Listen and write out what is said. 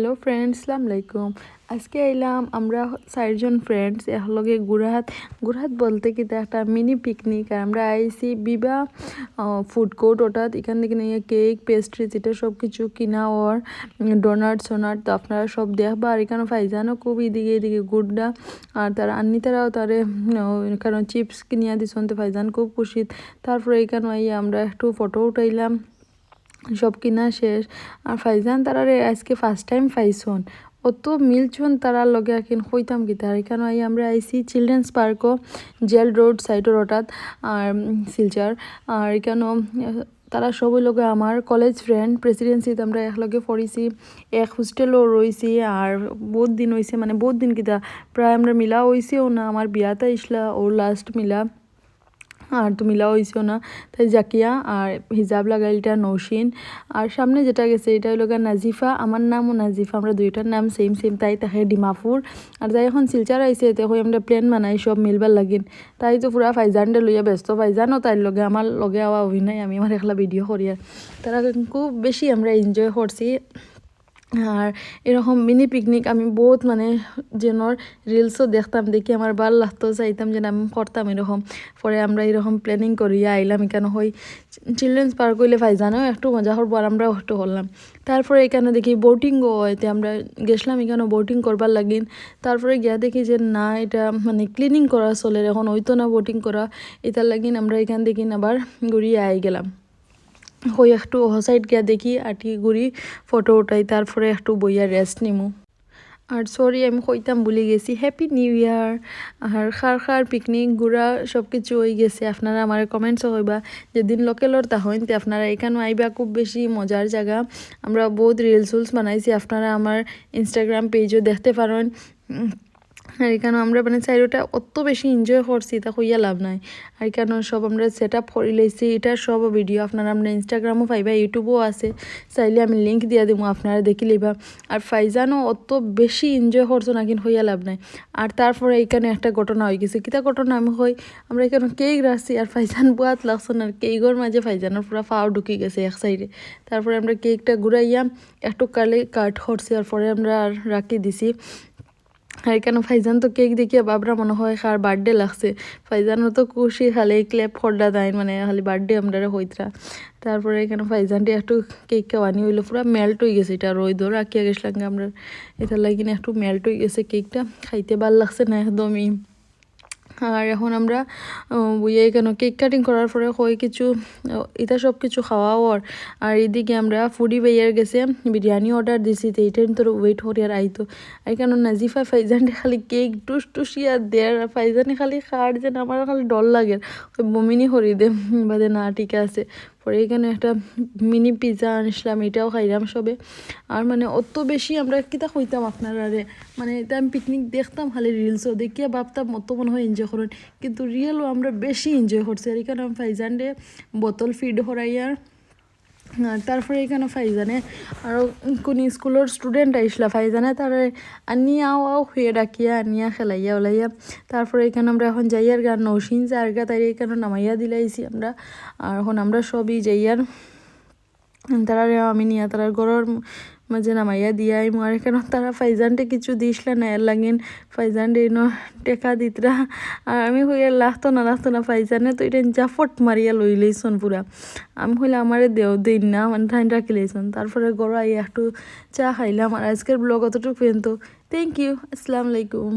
Hello friends, আসসালামু আলাইকুম। আজকে আইলাম আমরা 4জন ফ্রেন্ডস একলগে গুড়হাট বলতে কি একটা মিনি পিকনিক। আর আমরা আইছি বিবা ফুড কোর্ট, ওটা এখান থেকে নিয়ে কেক পেস্ট্রি যেটা সব কিছু কিনা ওর ডোনাট সোনাট তো আপনারা সব দেখবা। আর এখানে ফাইজানও খুব এদিকে গুড়ডা আর তারা তারাও তারে এখানে চিপস কিনিয়া দিছন, তো ফাইজান খুব খুশি। তারপরে এখানে আইয়া আমরা একটু ফটো উঠাইলাম, সব কিনা শেষ। আর ফাইজান তারারে আজকে ফার্স্ট টাইম পাইছন, অত মিলছন তারার লগে এখন কইতাম কি তার। এখানে আমরা আইসি চিলড্রেন্স পার্কও, জেল রোড সাইডের ওটাত আর শিলচর। আর এখানে তারা সবই লগে আমার কলেজ ফ্রেন্ড প্রেসিডেন্সিতে আমরা একলগে পড়িছি, এক হোস্টেলও রয়েছি। আর বহুত দিন হয়েছে, মানে বহুত দিন কিতা প্রায় আমরা মিলা হয়েছেও না। আমার বিয়াতে ইসলা ওর লাস্ট মিলা, আর তো মিলা হয়েছেও না। তাই জাকিয়া আর হিজাব লাগাইলটা নৌসিন। আর সামনে যেটা গেছে এটা হইল নাজিফা, আমার নামও নাজিফা, আমরা দুইটার নাম সেম। তাই তাকে ডিমাপুর। আর যাই এখন শিলচার আইসে তখন আমরা প্ল্যান বানাই সব মিলবার লাগিন। তাই তো পুরা ফাইজানডে লইয়া ব্যস্ত, ফাইজানও তাইর লগে আমার লগে আওয়া অভিনয়, আমি আমার একলা ভিডিও করি। আর তারা খুব বেশি আমরা এনজয় করছি। আর এরকম মিনি পিকনিক আমি বহুত মানে যেনর রিলসও দেখতাম, দেখি আমার ভাল লাগতো, চাইতাম যেন আমি করতাম এরকম। পরে আমরা এরকম প্ল্যানিং করিয়া আইলাম এখানে হই চিলড্রেন্স পার্ক হইলে ফাইজানও একটু মজা করবো আর আমরাও একটু করলাম। তারপরে এখানে দেখি বোটিংও হইতে আমরা গেছিলাম, এখানে বোটিং করবার লাগিন। তারপরে গিয়া দেখি যে না, এটা মানে ক্লিনিং করা চলে, এখন হইতো না বোটিং করা, এটার লাগিন আমরা এখান থেকে আবার ঘুরিয়ে আই গেলাম। হই একটু সাইড গিয়া দেখি আটি ঘুরি ফটো উঠাই, তারপরে একটু বইয়া রেস্ট নিমু। আর সরি আমি কইতাম ভুলে গেছি, হ্যাপি নিউ ইয়ার। আর খার পিকনিক ঘুরা সব কিছু হয়ে গেছে। আপনারা আমার কমেন্টসও হইবা যেদিন লোকেলর তা হইন তে আপনারা এখানেও আইবা, খুব বেশি মজার জায়গা। আমরা বহুত রিলস বানাইছি, আপনারা আমার ইনস্টাগ্রাম পেজও দেখতে পারেন। আর এখানে আমরা মানে চাইরোটা অত বেশি এনজয় করছি তা কইয়া লাভ নাই। আর এখানে সব আমরা সেট আপ করে লইছি, এটার সব ভিডিও আপনারা আমরা ইনস্টাগ্রামও পাইবা, ইউটিউবও আছে, চাইলে আমি লিঙ্ক দিয়া দিব, আপনারা দেখি লইবা। আর ফাইজানও অত বেশি এনজয় করছো না, কিন্তু হইয়া লাভ নাই। আর তারপরে এখানে একটা ঘটনা হয়ে গেছে, কিতা ঘটনা আমি হই, আমরা এখানে কেক রাখছি আর ফাইজান বুয়াত লাগছে না, আর কেকের মাঝে ফাইজানের পুরো ফাও ঢুকি গেছে এক সাইডে। তারপরে আমরা কেকটা ঘুরাইয়া একটু কাট করছি, আর পরে আমরা আর রাখি দিছি। আর এখানে ফাইজান তো কেক দেখিয়া বাবরা মনে হয় কার বার্থডে লাগছে, ফাইজানও তো খুশি, খালি ক্লেপ খড্ডা দেয়, মানে খালি বার্থডে আমরা হইতরা। তারপরে এখানে ফাইজানটি একটু কেক খাওয়ানি হইলো, পুরো মেল্ট হয়ে গেছে, এটা রই ধরে রাখিয়া গেছিলাম আমরা, এটার লাগিনে একটু মেল্ট হয়ে গেছে কেকটা, খাইতে ভাল লাগছে না একদমই। আর এখন আমরা বইয়ে কেন কেক কাটিং করার পরে হয় কিছু এটা সব কিছু খাওয়াও। আর এদিকে আমরা ফুডি বাইয়ার গেছে বিরিয়ানি অর্ডার দিছি, তো এইটার তোর ওয়েট করি আর আইতো। আর কেন নাজিফা ফাইজানে খালি কেক টুসিয়া দেয়, আর ফাইজানে খালি খার যেন আমার খালি ডর লাগে, ওই বমিনি করি দে বাদে না ঠিক আছে। পরে এখানে একটা মিনি পিৎজা আনছিলাম, এটাও খাইলাম সবে। আর মানে অত বেশি আমরা কিতা কইতাম আপনারা রে, মানে এটা আমি পিকনিক দেখতাম খালি রিলসও দেখিয়া ভাবতাম অত মনে হয় এনজয় করেন, কিন্তু রিয়েলও আমরা বেশি এনজয় করছি। আর এখানে আমি ফাইজানরে বোতল ফিড হরাইয়ার। আর তারপরে এখানে ফাইজানে আরও কোন স্কুলের স্টুডেন্ট আইসলা, ফাইজানে তারা আনিয়া হয়ে ডাকিয়া আনিয়া খেলাইয়া ওলাইয়া। তারপরে এখানে আমরা এখন যাইয়ার গান নৌসিন যার গা তাই এখানে নামাইয়া দিলাইছি আমরা। আর এখন আমরা সবই যাইয়ার তারা আমি নিয়ে তারা গরর মাঝে নামাইয়া দিয়াই। আর এখানে তারা ফাইজানটে কিছু দিসলা না, এর লাগেন ফাইজানটে টেকা দিতরা। আর আমি হইয়া লাগতো না ফাইজানে তো এটা জাফট মারিয়া লই লইছন পুরা। আমি হইলে আমারে দিন না, মানে ঠাইন রাখি লইছন। তারপরে গড় আইয়া একটু চা খাইলাম। আর আজকের ব্লগ অতটুকু পর্যন্ত। থ্যাংক ইউ, আসসালামু আলাইকুম।